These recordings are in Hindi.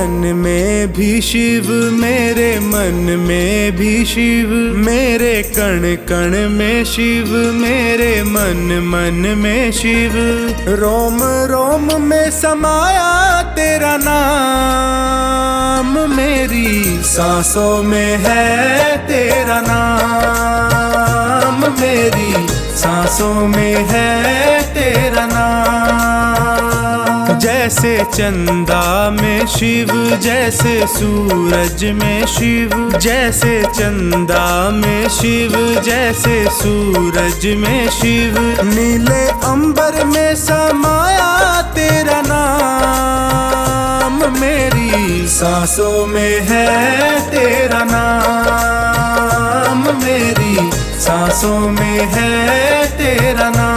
तन में भी शिव, मेरे मन में भी शिव, मेरे कण कण में शिव, मेरे मन मन में शिव। रोम रोम में समाया तेरा नाम, मेरी सांसों में है तेरा नाम, मेरी सांसों में है तेरा नाम। जैसे चंदा में शिव, जैसे सूरज में शिव, जैसे चंदा में शिव, जैसे सूरज में शिव। नीले अंबर में समाया तेरा नाम, मेरी सांसों में है तेरा नाम, मेरी सांसों में है तेरा नाम।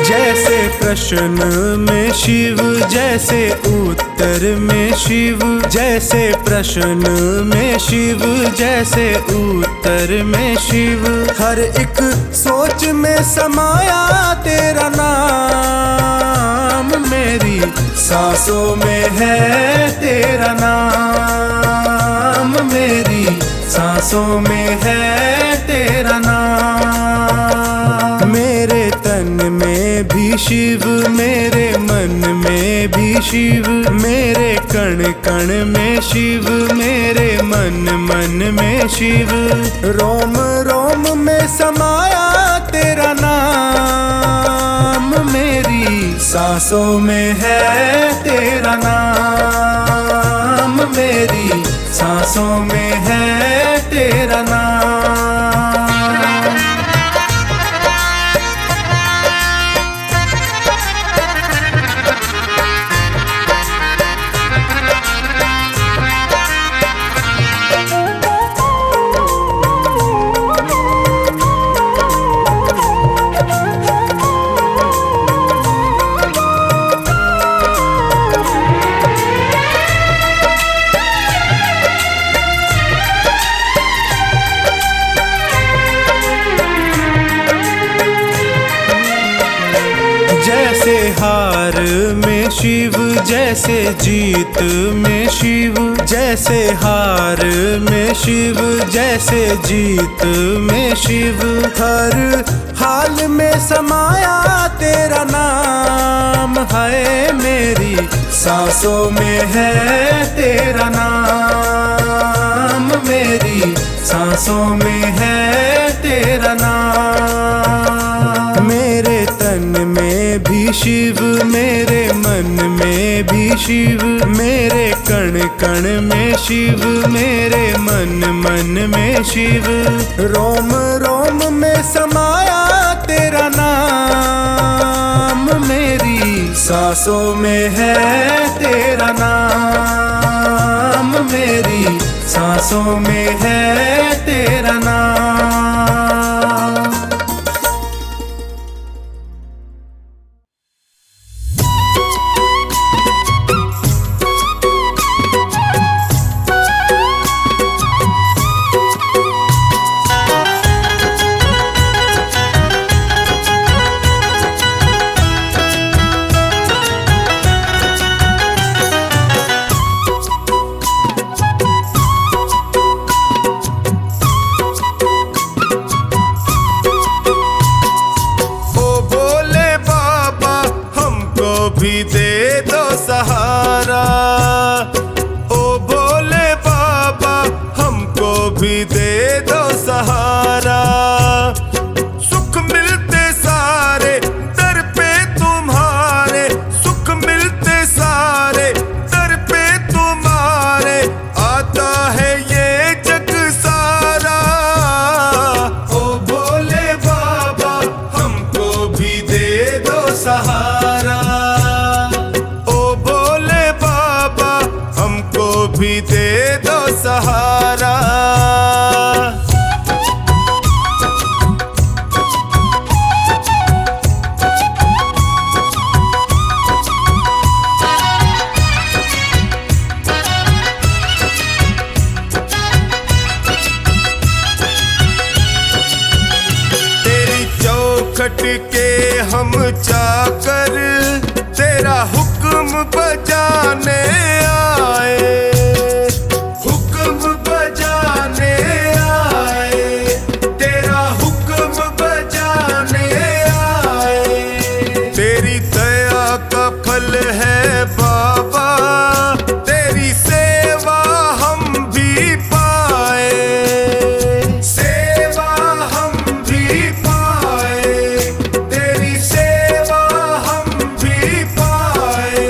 जैसे प्रश्न में शिव, जैसे उत्तर में शिव, जैसे प्रश्न में शिव, जैसे उत्तर में शिव। हर एक सोच में समाया तेरा नाम, मेरी सांसों में है तेरा नाम, मेरी सांसों में है तेरा नाम। मेरे तन में भी शिव, मेरे मन में भी शिव, मेरे कण कण में शिव, मेरे मन मन में शिव। रोम रोम में समाया तेरा नाम, मेरी सांसों में है तेरा नाम, मेरी सांसों में है तेरा नाम। जैसे हार में शिव, जैसे जीत में शिव, जैसे हार में शिव, जैसे जीत में शिव। हर हाल में समाया तेरा नाम है, मेरी सांसों में है तेरा नाम, मेरी सांसों में है तेरा नाम। मेरे तन में भी शिव, मेरे मन में भी शिव, मेरे कण कण में शिव, मेरे मन मन में शिव। रोम रोम में समाया तेरा नाम, मेरी सांसों में है तेरा नाम, मेरी सांसों में है तेरा नाम। भी दे दो सहारा, ओ भोले बाबा हमको भी दे दो सहारा। सुख मिलते सारे दर पे तुम्हारे, सुख मिलते सारे दर पे तुम्हारे, आता है ये जग सारा। ओ भोले बाबा हमको भी दे दो सहारा, भी दे दो सहारा। चाकर तेरा हुक्म बजाने आए, हुक्म बजाने आए, तेरा हुक्म बजाने आए। तेरी दया का फल है बाबा, तेरी सेवा हम भी पाए, सेवा हम भी पाए, तेरी सेवा हम भी पाए।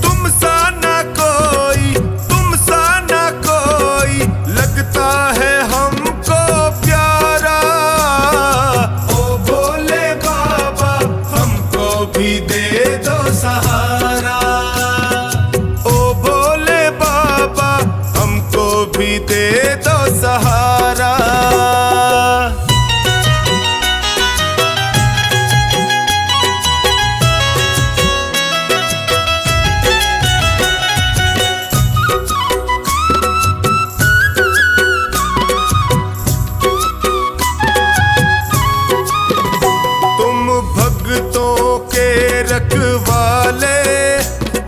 तुम सा ना कोई, तुम सा ना कोई लगता है हमको प्यारा। ओ भोले बाबा हमको भी दे दो सहारा, ओ भोले बाबा हमको भी दे दो सहारा। तुम भक्तों के रखवाले,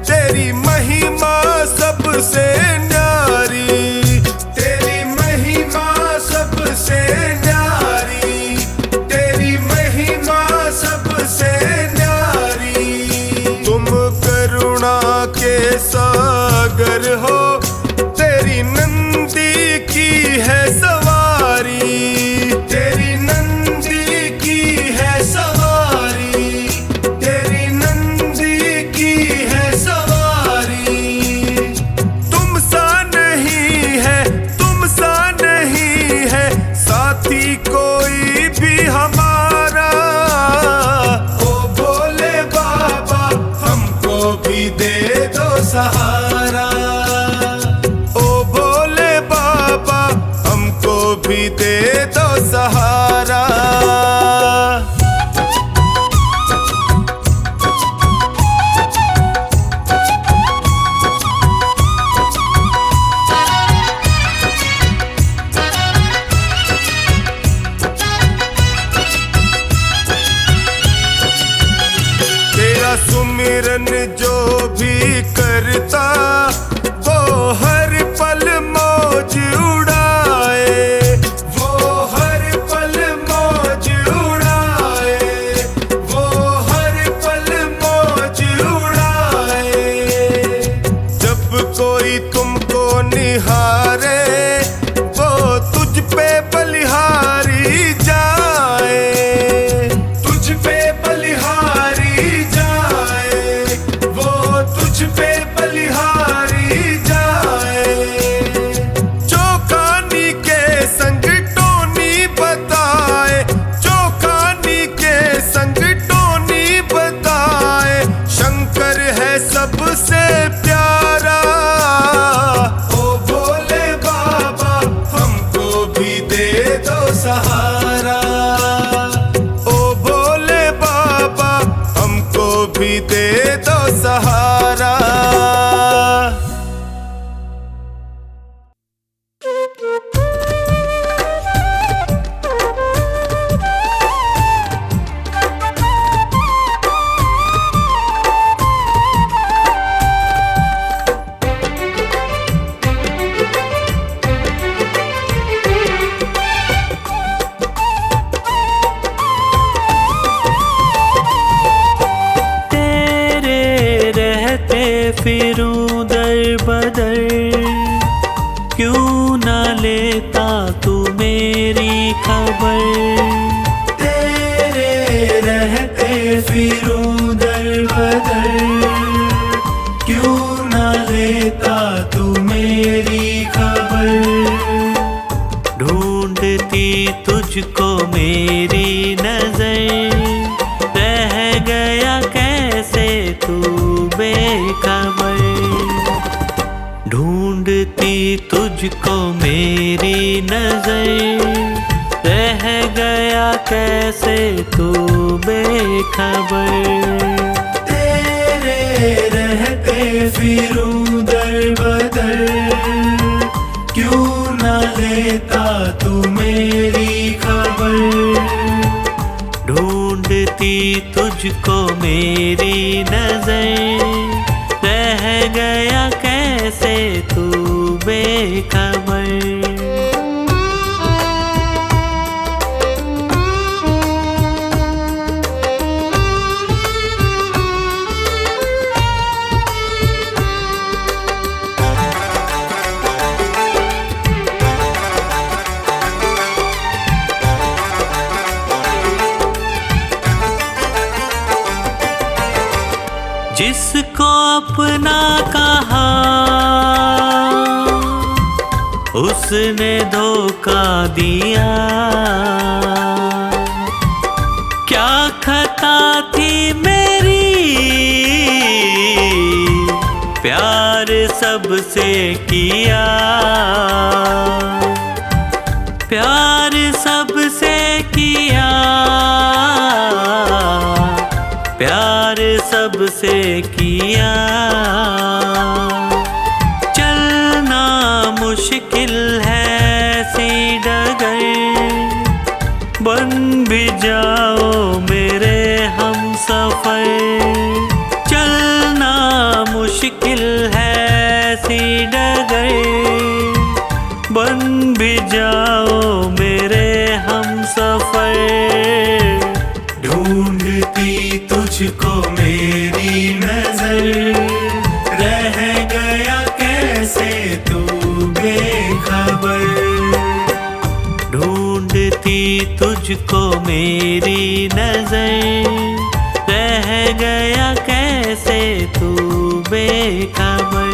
तेरी महिमा सबसे न्यारी, तेरी महिमा सबसे न्यारी, तेरी महिमा सबसे न्यारी। तुम करुणा के सागर हो, तेरी नंदी की है सवारी, तेरी नंदी की है सवारी, तेरी नंदी की है सवारी। तुम सा नहीं है, तुम सा नहीं है साथी कोई भी हमारा। ओ भोले बाबा हमको भी दे दो सहारा, ओ भोले बाबा हमको भी दे दो सहारा। तेरा सुमिरन जो भी करता, वो हर पल मौज उड़ाए, वो हर पल मौज उड़ाए, वो हर पल मौज उड़ाए। जब कोई तुमको निहारे, वो तुझ पे बलिहारी जाए, तुझ पे बलिहारी जाए, वो तुझ पे बलिहारी जाए। चौकानी के संग टोनी बताए, चौकानी के संग टोनी बताए, शंकर है सबसे प्यारा। ओ भोले बाबा हमको भी दे दो सहारा, ओ भोले बाबा हमको भी दे दो सहारा। फिरूं दर बदर, क्यों न लेता तू मेरी खबर। तेरे रहते फिरूं दर बदर, क्यों न लेता तू मेरी खबर। ढूंढती तुझको मेरी नजर, रह गया कैसे तू बेखबर। ढूंढती तुझको मेरी नजर, रह गया कैसे तू बेखबर। तेरे रहते फिरूं दर बदर, क्यों न लेता तू मेरी खबर। ढूंढती तुझको मेरी नजर, रह गया कैसे तू बेखबर। जिसको अपना कहा उसने धोखा दिया, क्या खता थी मेरी, प्यार सबसे किया, प्यार सबसे किया, प्यार सबसे किया। चलना मुश्किल है सी डगर, बन भी जाओ मेरे हम सफर। चलना मुश्किल है सी डगर, बन भी जाओ मेरे हम सफर। ढूंढती तुझको मेरी नजर, रह गया कैसे तू बेखबर। ढूंढती तुझको मेरी नजर, रह गया कैसे तू बेखबर।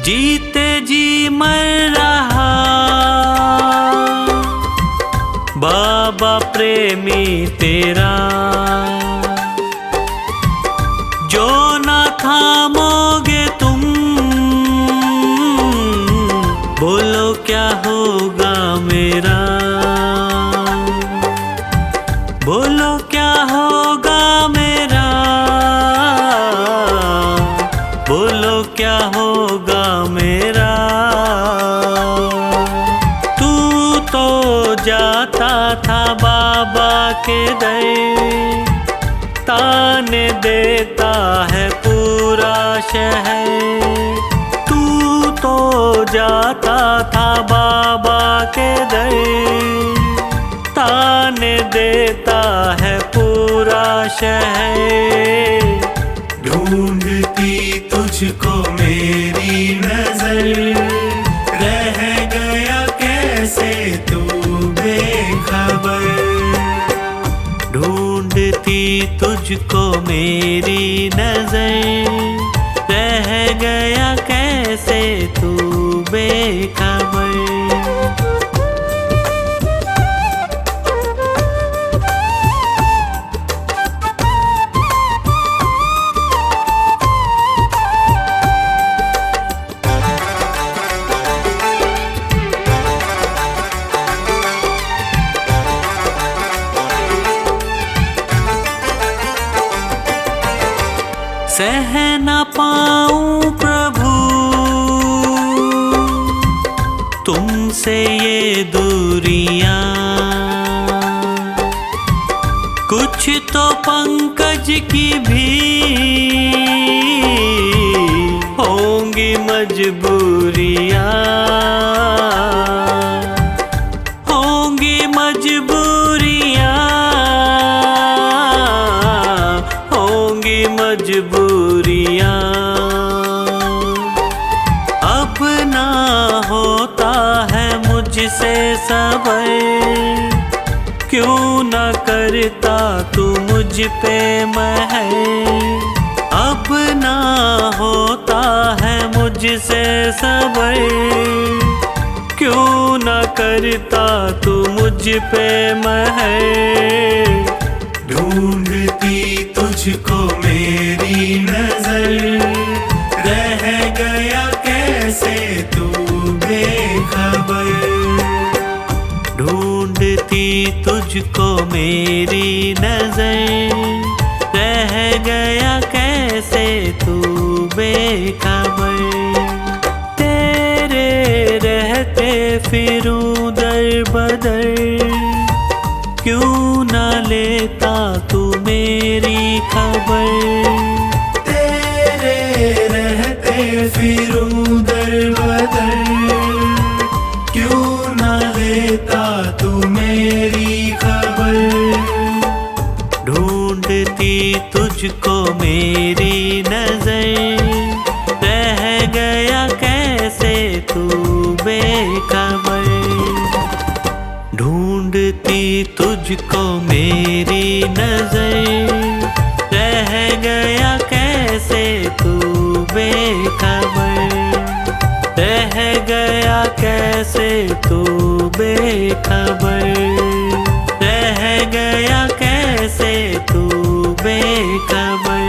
जीते जी मर रहा बाबा प्रेमी तेरा, जो ना थामोगे तुम, बोलो क्या होगा मेरा, बोलो क्या होगा मेरा, बोलो क्या होगा मेरा। तू तो जाता था बाबा के दर, ताने देता है पूरा शहर। तू तो जाता था बाबा के दर, ताने देता है पूरा शहर। ढूंढती तुझको मेरी नजर, रह गया कैसे तू बेखबर। ढूंढती तुझको मेरी नजर, रह गया कैसे तू बेखबर। सह न पाऊं प्रभु तुमसे ये दूरियां, कुछ तो पंकज की भी होंगी मजबूरियां, होंगी मजबूरियां, होंगी मजबूरियां। अब ना होता है मुझसे सबर, क्यों न करता तू मुझ पे महर। अब ना होता है मुझसे सबर, क्यों न करता तू मुझ पे महर। ढूंढती तुझको मेरी नजर, रह गया कैसे तू बेखबर। ढूंढती तुझको मेरी नजर, रह गया कैसे तू बेखबर। तेरे रहते फिरूं दर बदर, क्यों न लेता तू मेरी खबर। तेरे रहते फिरूं दर बदर, क्यों न लेता तू मेरी खबर। ढूंढती तुझको मेरी नजर, रह गया कैसे तू बेखबर। ढूंढती तुझको मेरी नजर, रह गया कैसे तू बेखबर। रह गया कैसे तू बेखबर। रह गया कैसे तू बेखबर।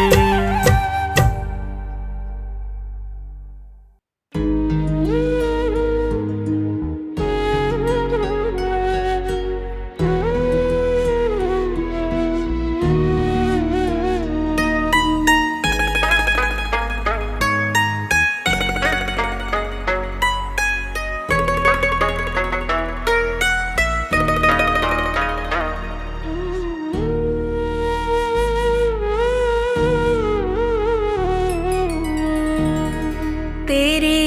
तेरे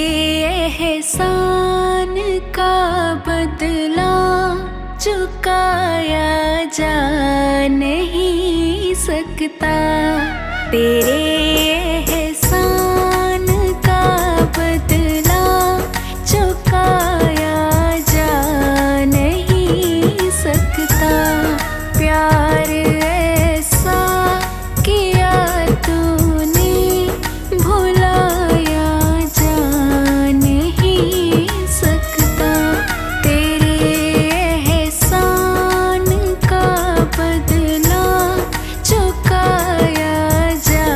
एहसान का बदला चुकाया जा नहीं सकता। तेरे एहसान का बदला चुकाया जा नहीं सकता। प्यार ऐसा किया तूने भुलाया जा नहीं सकता। तेरे एहसान का बदला चुकाया जा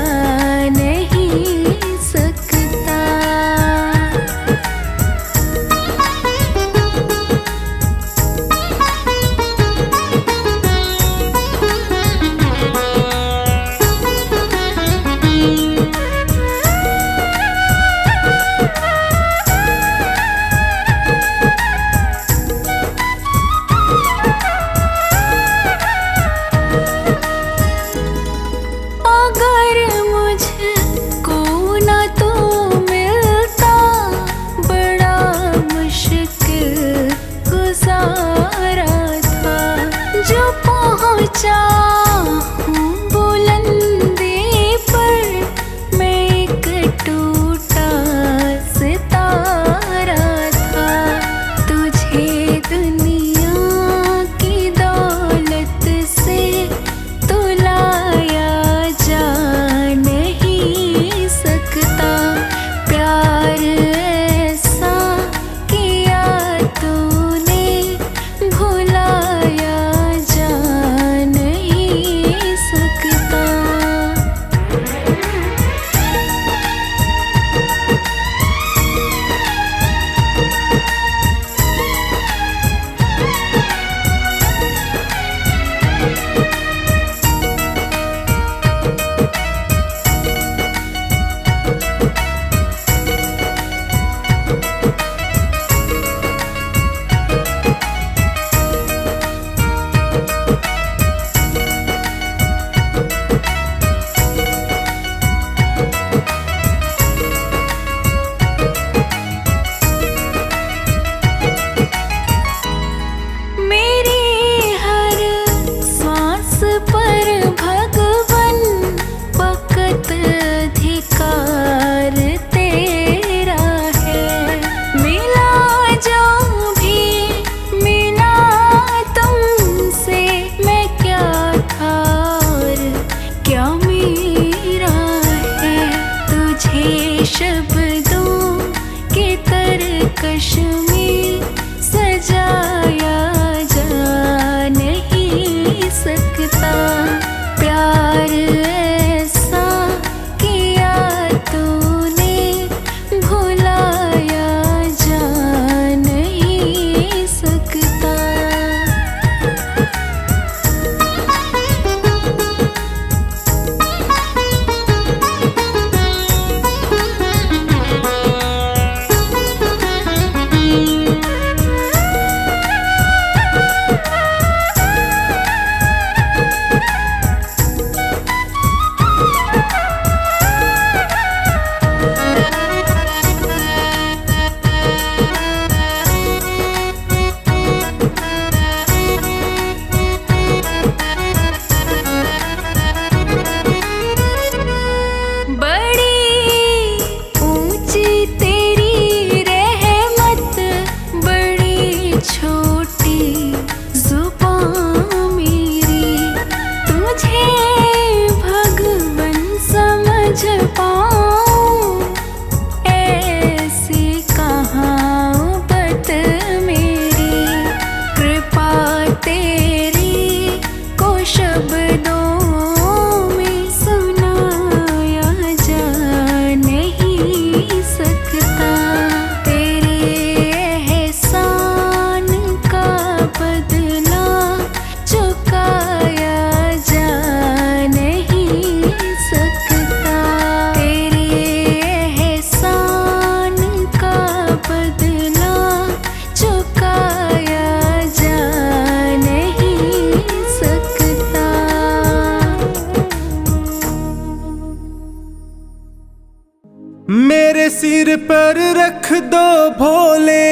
सिर पर रख दो भोले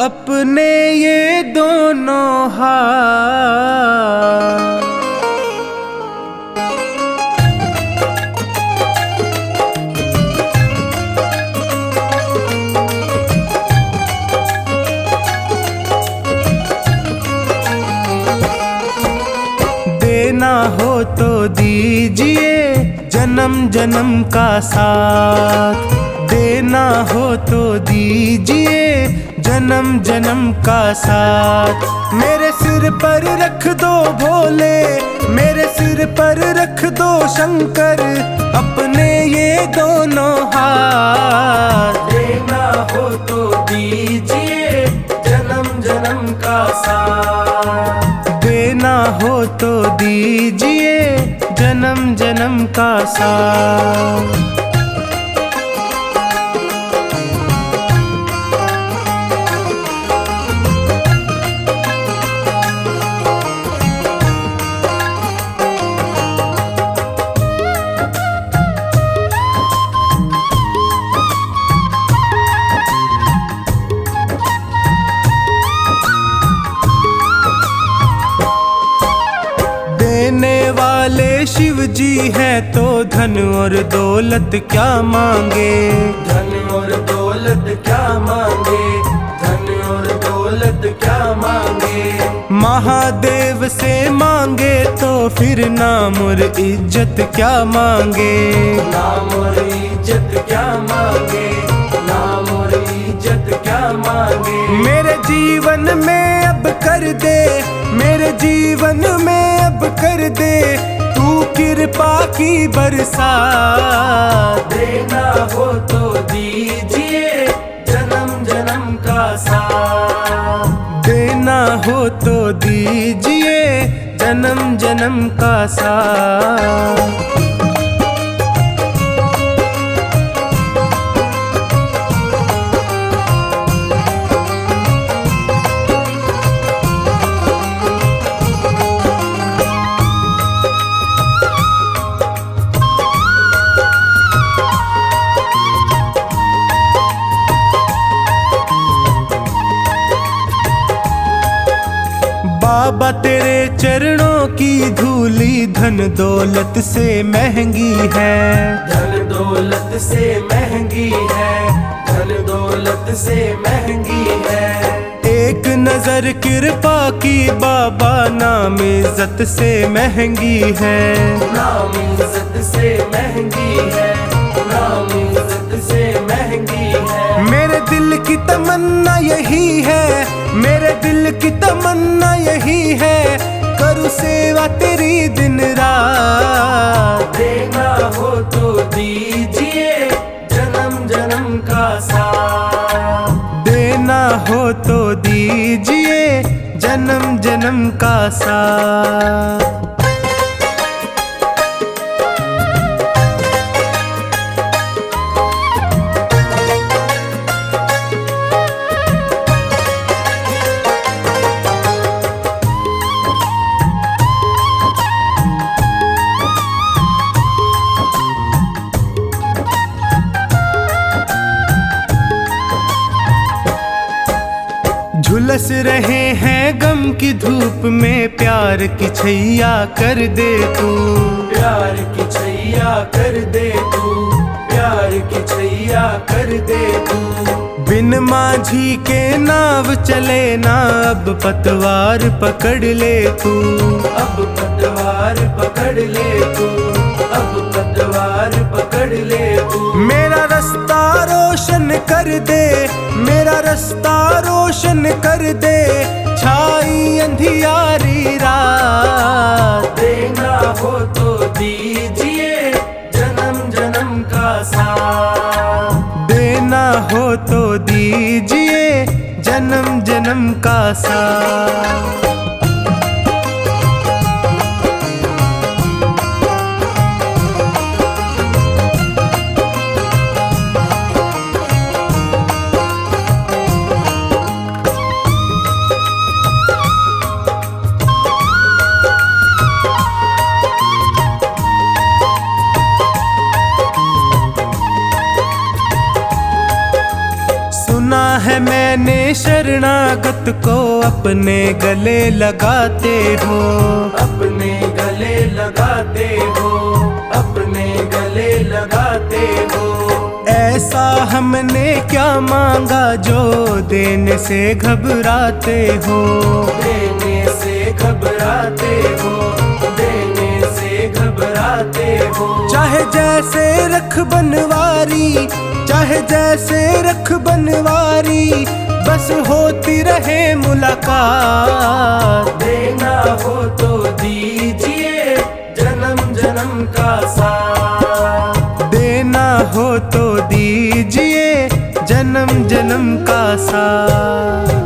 अपने ये दोनों हाथ। देना हो तो दीजिए जन्म जन्म का साथ, देना हो तो दीजिए जन्म जन्म का साथ। मेरे सिर पर रख दो भोले, मेरे सिर पर रख दो शंकर अपने ये दोनों हाथ। देना हो तो दीजिए जन्म जन्म का साथ, देना हो तो दीजिए जन्म जन्म का साथ। देने वाले शिव जी हैं तो धन और दौलत क्या मांगे, धन और दौलत क्या मांगे, धन और दौलत क्या मांगे। महादेव से मांगे तो फिर नाम और इज्जत क्या मांगे, नाम और इज्जत क्या मांगे, नाम और इज्जत क्या मांगे। मेरे जीवन में अब कर दे, मेरे जीवन में अब कर दे तू कृपा की बरसात। देना हो तो दीजिए जन्म जन्म का साथ, देना हो तो दीजिए जन्म जन्म का साथ। बाबा तेरे चरणों की धूली धन दौलत से महंगी है, धन दौलत से महंगी है, धन दौलत से महंगी है। एक नजर कृपा की बाबा नाम इज्जत से महंगी है, नाम इज्जत से महंगी है, नाम इज्जत से महंगी है। मेरे दिल की तमन्ना यही है, मेरे दिल की तमन्ना यही है करूँ सेवा तेरी दिन रात। देना हो तो दीजिए जन्म जन्म का साथ, देना हो तो दीजिए जन्म जन्म का साथ। झुलस रहे हैं गम की धूप में प्यार की छैया कर दे तू, प्यार की छैया कर दे तू, प्यार की छैया कर दे तू। बिन माझी के नाव चले ना अब पतवार पकड़ ले तू, अब पतवार पकड़ ले तू, अब पतवार पकड़ ले तू। मेरा रास्ता रोशन कर दे, मेरा रास्ता रोशन कर दे छाई अंधियारी रात। देना हो तो दीजिए जन्म जन्म का साथ, देना हो तो दीजिए जन्म जन्म का साथ। है मैंने शरणागत को अपने गले लगाते हो, अपने गले लगाते हो, अपने गले लगाते हो। ऐसा हमने क्या मांगा जो देने से घबराते हो, देने से घबराते हो, देने से घबराते हो। चाहे जैसे रख बनवारी, चाहे जैसे रख बनवारी, बस होती रहे मुलाकात। देना हो तो दीजिए जन्म जन्म का साथ, देना हो तो दीजिए जन्म जन्म का साथ।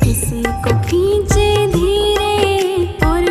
किसी को खींचे धीरे और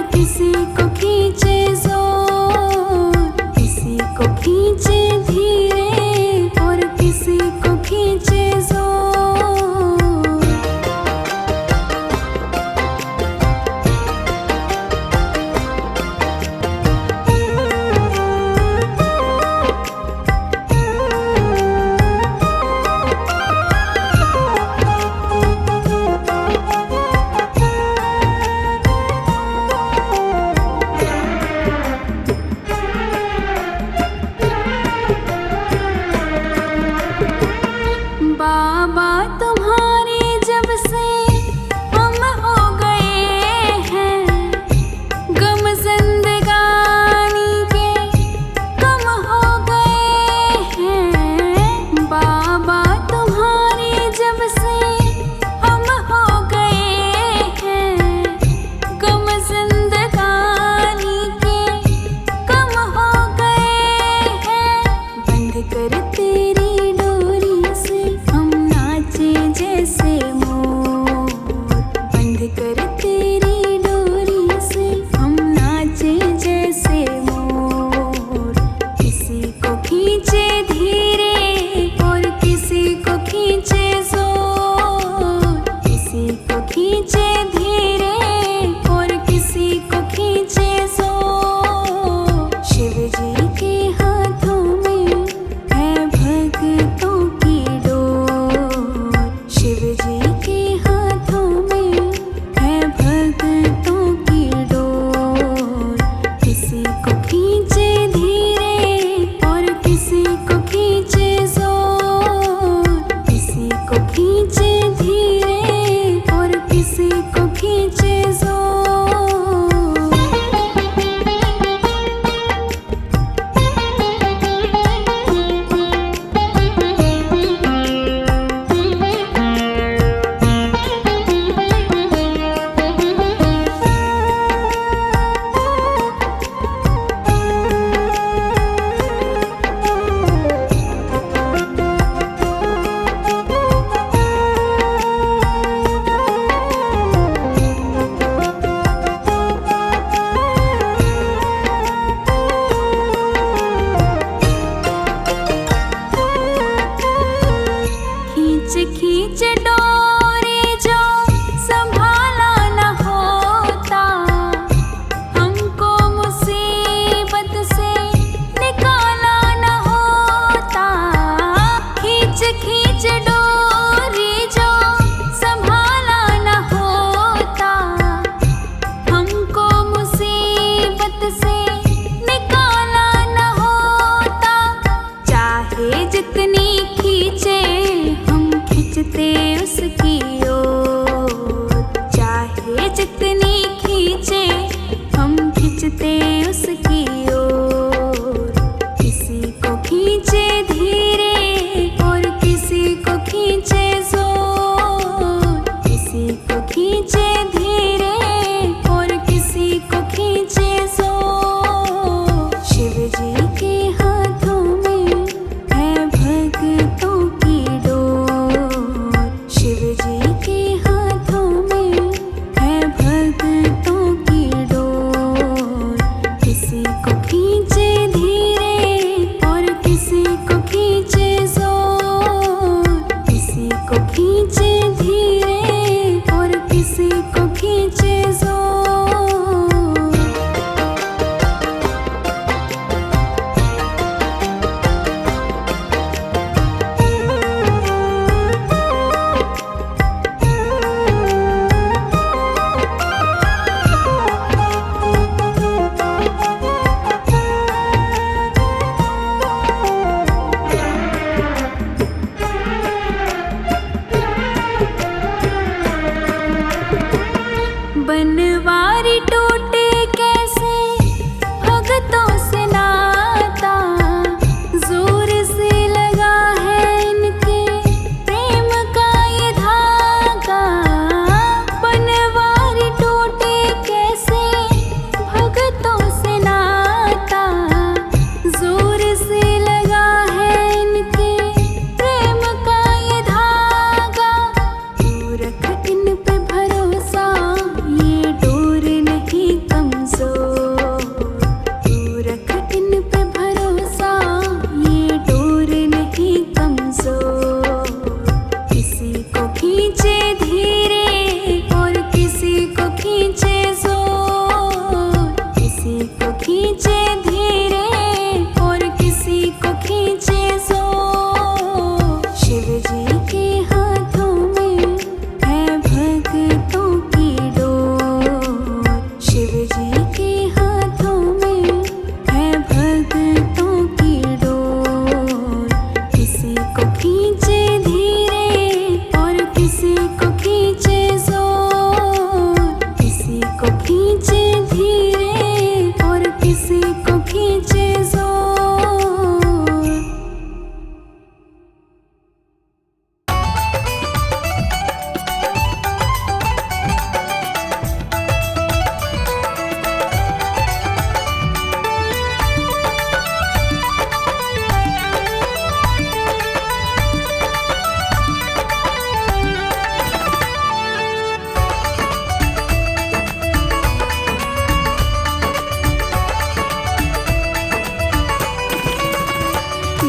खींचे धीरे और किसी को खींचे जोर।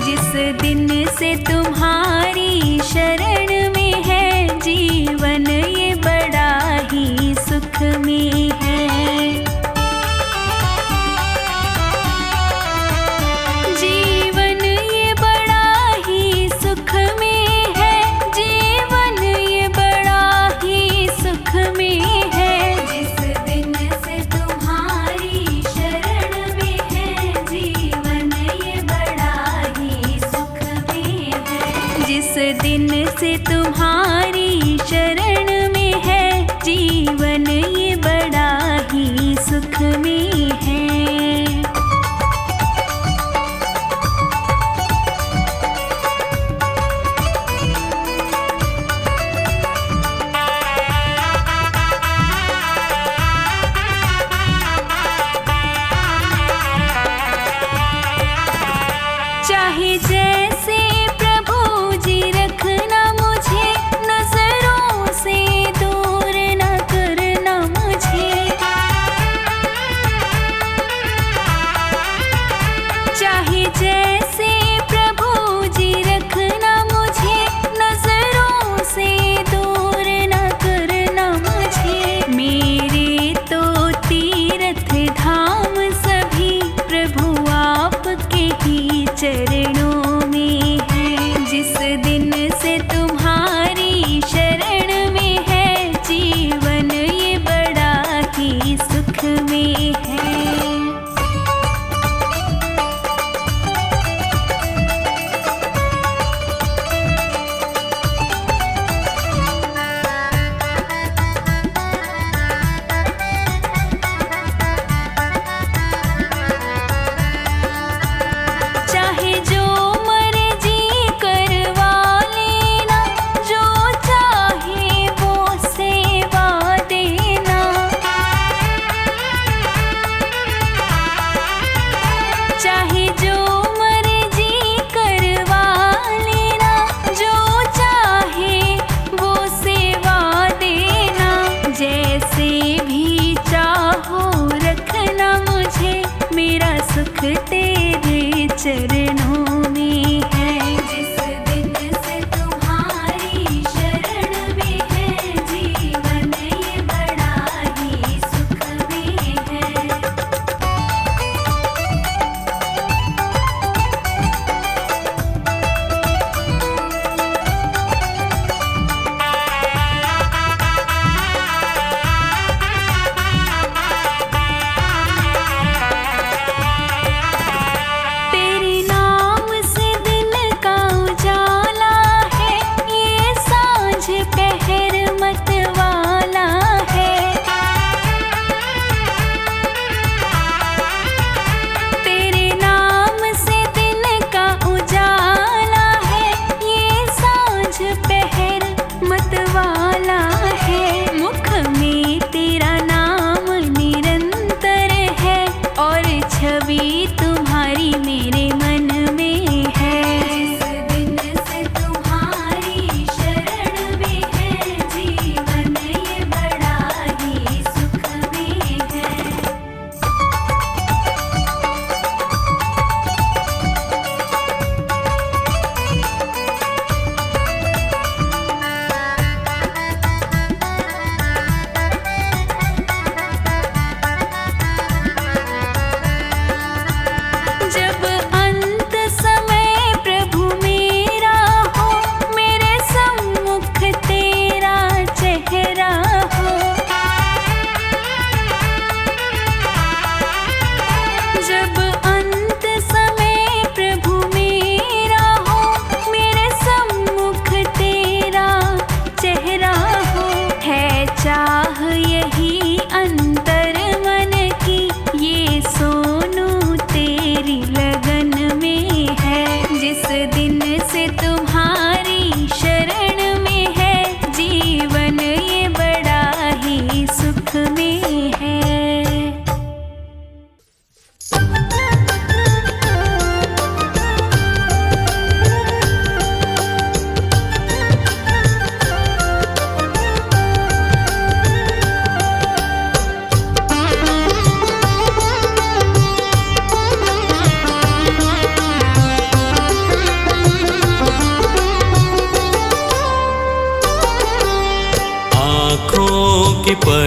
जिस दिन से तुम्हारी शरण में है जीवन, ये बड़ा ही सुख में है। जीवन ये बड़ा ही सुख में है, जीवन ये बड़ा ही सुख में है। जिस दिन से तुम्हारी शरण में है जीवन, ये बड़ा ही सुख में है। जिस दिन से तुम्हारी शरण में है जीवन, ये बड़ा ही सुख में है। चाहे जैसे प्रभु जी रखना मुझे, नजरों से दूर न करना मुझे। चाहे जैसे प्रभु जी रखना मुझे, नजरों से दूर न करना मुझे। मेरे तो तीर्थ धाम सभी प्रभु आपके ही चरणों में है। जिस दिन से तुम्हारी शरण में है जीवन, ये बड़ा ही सुख में है। चाहे जो मर्जी करवा लेना, जो चाहे वो सेवा देना।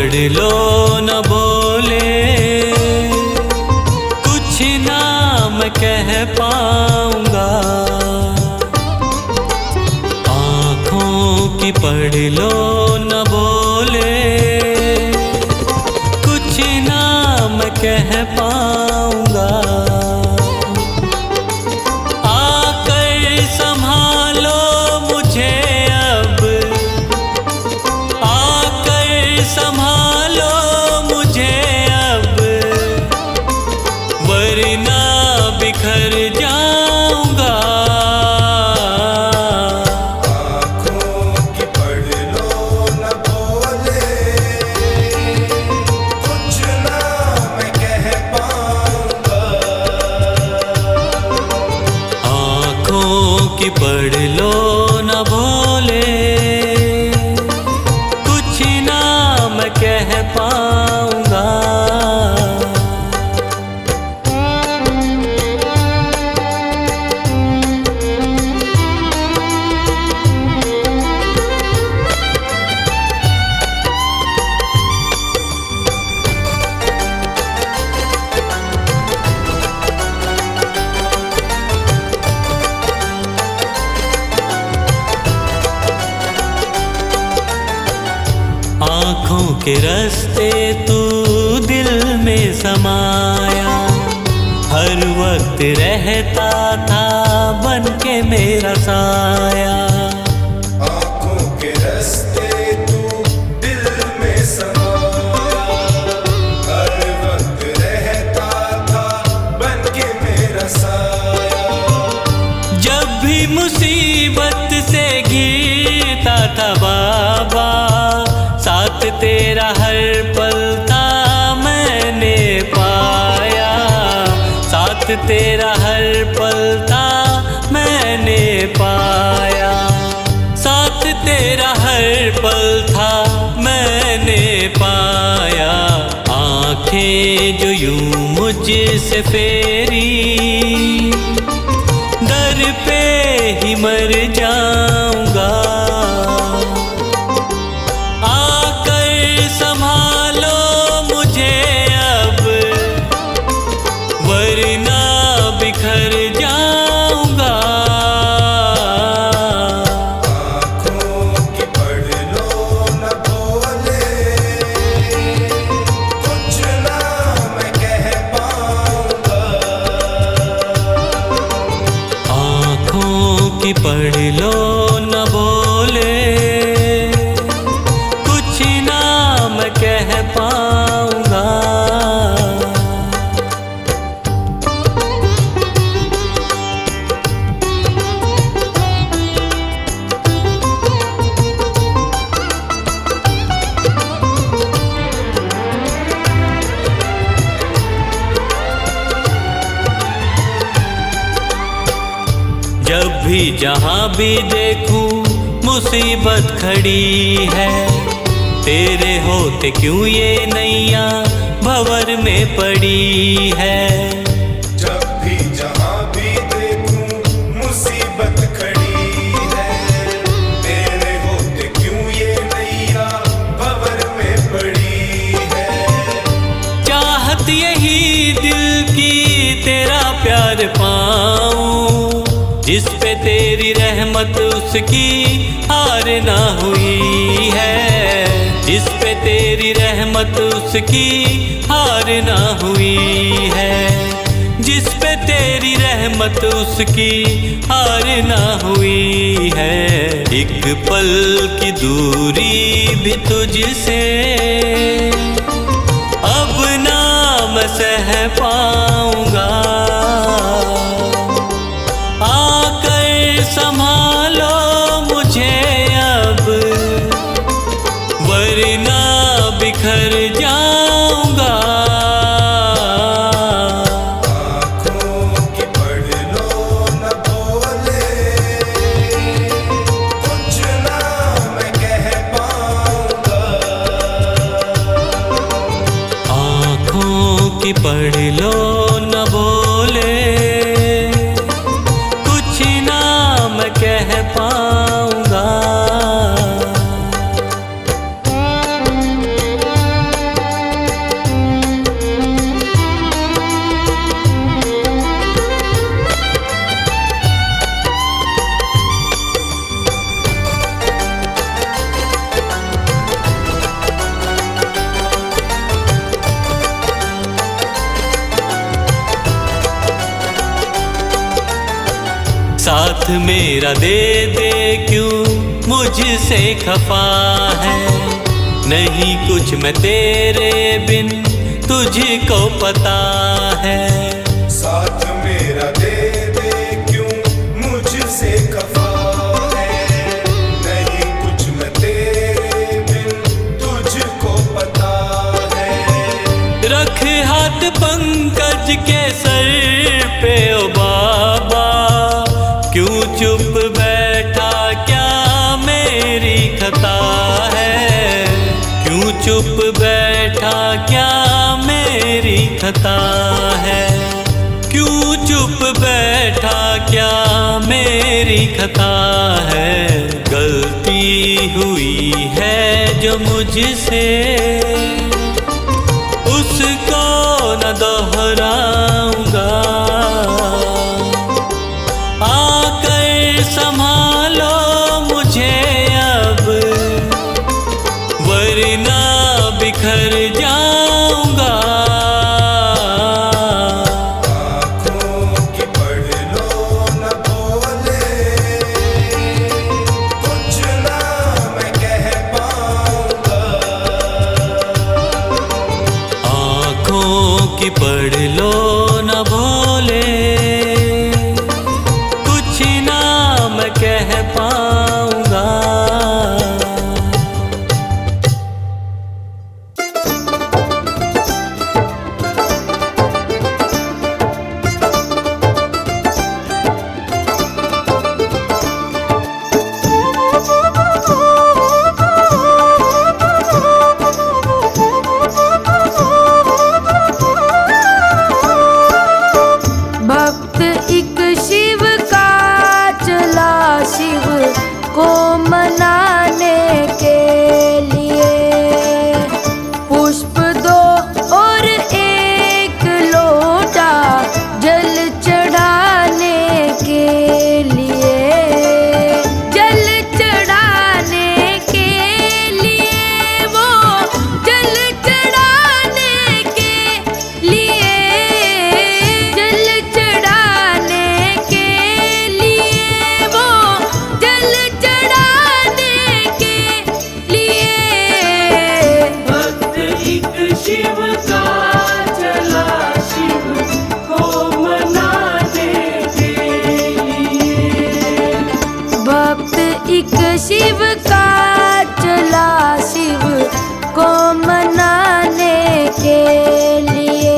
पढ़ लो न बोले, कुछ ना मैं कह पाऊंगा। आँखों की पढ़ लो न बोले, कुछ ना मैं कह पाऊंगा। आकर संभालो मुझे अब, आकर संभालो मुझे अब, वरना बिखर जाऊंगा। आँखों की पढ़ लो न बोले, कुछ ना मैं कह पाऊंगा। आँखों की पढ़ लो न भोले, कुछ ना मैं कह पाऊंगा। आँखों के रास्ते तू दिल में समाया, हर वक्त रहता था बन के मेरा साया। आँखों के रास्ते तू दिल में समाया, हर वक्त रहता था बन के मेरा साया। जब भी मुसीबत से घिरता था बाबा, साथ तेरा हर पल था मैंने पाया। साथ तेरा हर पल था मैंने पाया। साथ तेरा हर पल था मैंने पाया। आँखें जो यूं मुझसे फेरी, दर पे ही मर जाऊंगा। आकर संभालो मुझे अब, वरना बिखर जाऊंगा। आँखों की पढ़ लो न बोले, कुछ ना मैं कह पाऊंगा। आँखों की पढ़ लो न बोले, कुछ ना मैं कह पाऊंगा। जब भी जहाँ भी देखूं मुसीबत खड़ी है, तेरे होते क्यों ये नैया भंवर में पड़ी है। जब भी जहाँ भी देखूं मुसीबत खड़ी है, तेरे होते क्यों ये नैया भंवर में पड़ी है। चाहत यही दिल की तेरा प्यार पाऊं, जिस पे तेरी रहमत उसकी हार ना हुई है। जिस पे तेरी रहमत उसकी हार ना हुई है। जिस पे तेरी रहमत उसकी हार ना हुई है। एक पल की दूरी भी तुझसे अब ना मैं सह पाऊंगा। आकर संभालो मुझे अब, वरना बिखर जाऊंगा। आँखों की पढ़ लो न बोले, कुछ ना मैं कह पाऊंगा। आँखों की पढ़ लो न बोले, कुछ ना मैं कह पाऊंगा। मेरा दे दे क्यों मुझसे खफा है, नहीं कुछ मैं तेरे बिन तुझको पता है। साथ मेरा दे दे क्यों मुझसे खफा है, नहीं कुछ मैं तेरे बिन तुझको पता है। रख हाथ पंकज के सर पे ओ बाबा, क्यों चुप बैठा क्या मेरी खता है, क्यों चुप बैठा क्या मेरी खता है, क्यों चुप बैठा क्या मेरी खता है। गलती हुई है जो मुझसे उसको न दोहराऊंगा, आकर संभालो मुझे अब वरना बिखर जाऊंगा। आँखों की पढ़ लो न बोले, कुछ ना मैं कह पाऊंगा। आँखों की पढ़ लो न भोले, कुछ ना मैं कह पाऊंगा। भक्त एक शिव का चला शिव को मनाने के लिए, पुष्प दो और एक लोटा जल चढ़ाने के लिए, जल चढ़ाने के लिए, वो जल चढ़ाने के लिए, जल चढ़ाने के लिए, वो जल चढ़ाने के लिए। भक्त एक शिव का चला शिव को मनाने के लिए, भक्त एक शिव का चला शिव को मनाने के लिए।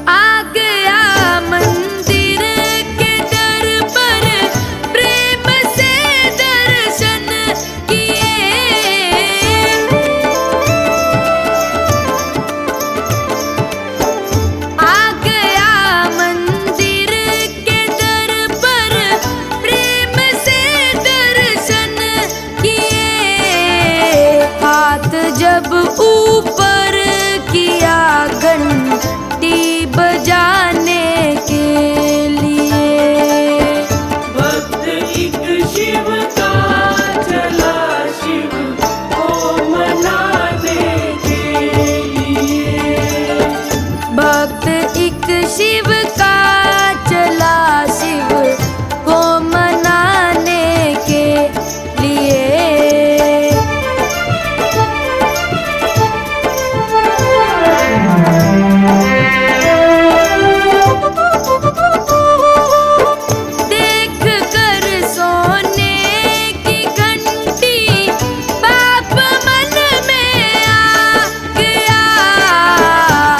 आ गया मंदिर के दर पर, प्रेम से दर्शन किए। आ गया मंदिर के दर पर, प्रेम से दर्शन किए। हाथ जब ऊपर किया घंटी बजाने के लिए, भक्त एक शिव का चला शिव को मनाने के लिए, भक्त एक शिव का चला शिव को मनाने के लिए। देख कर सोने की घंटी बाप मन में आ गया,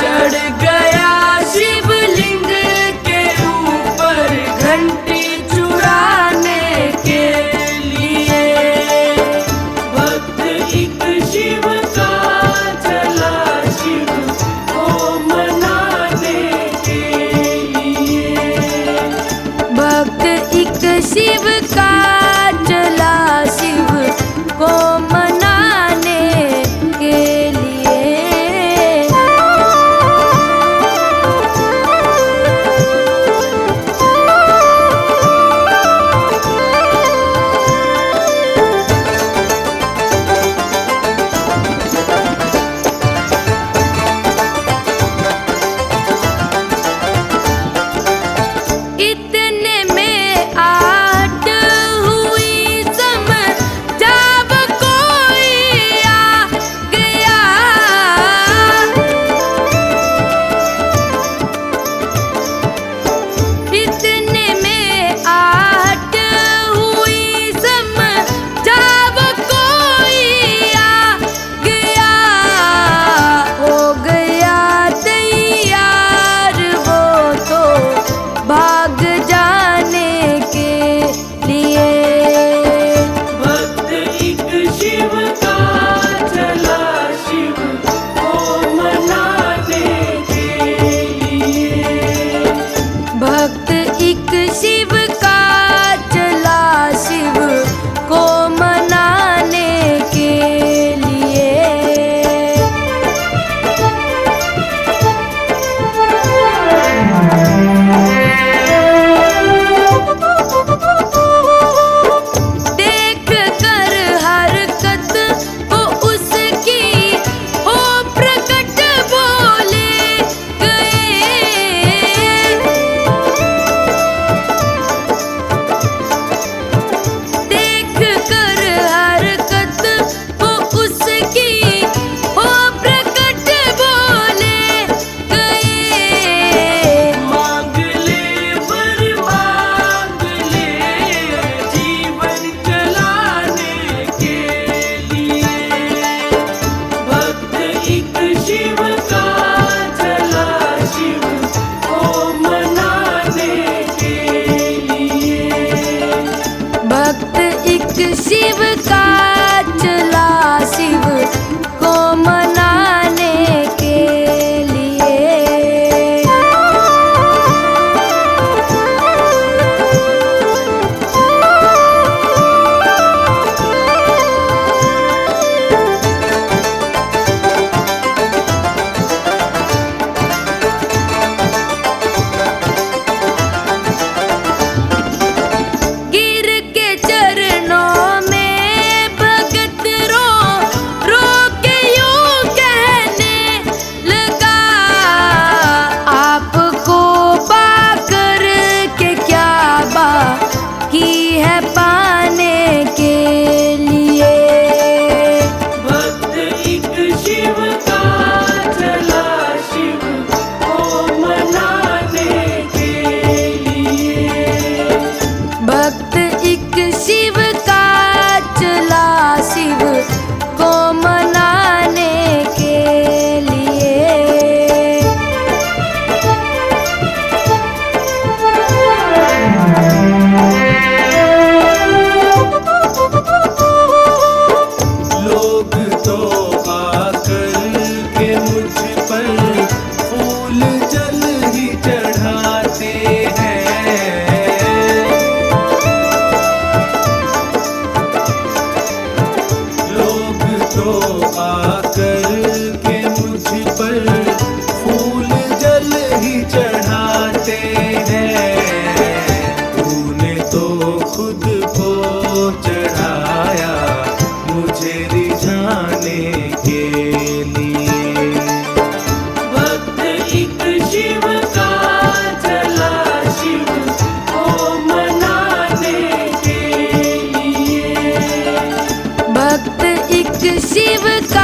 चढ़ गया शिवलिंग के ऊपर घंटी चुराने के लिए। भक्त एक शिव का चला शिव को मनाने के लिए, भक्त एक शिव का चला शिव को मनाने के लिए। शिव का चला शिव को मनाने के लिए। भक्त एक शिव का चला शिव को मनाने के लिए। देख कर हरकत वो उसकी हो प्रकट बोले गए। देख कर हरकत वो उसकी हो प्रकट बोले गए। मांग ले वर मांग ले जीवन चलाने के लिए। भक्त एक शिव का चला शिव को मनाने के लिए। भक्त एक शिव का चला शिव को मनाने के लिए। गिर के चरणों में भगत रो रो के यूं कहने लगा। आपको पाकर के क्या बाकी है पाने के लिए। भक्त एक शिव का चला शिव को मनाने के लिए। भक्त एक शिव का चला शिव को मनाने के लिए। लोग तो आकर के मुझ पर फूल जल ही चढ़ाते हैं। लोग तो आकर के मुझ पर फूल जल ही चढ़ाते हैं। तूने तो खुद को चढ़ाया मुझे रिझाने के लिए। भक्त एक शिव का चला शिव को मनाने के लिए। भक्त एक शिव का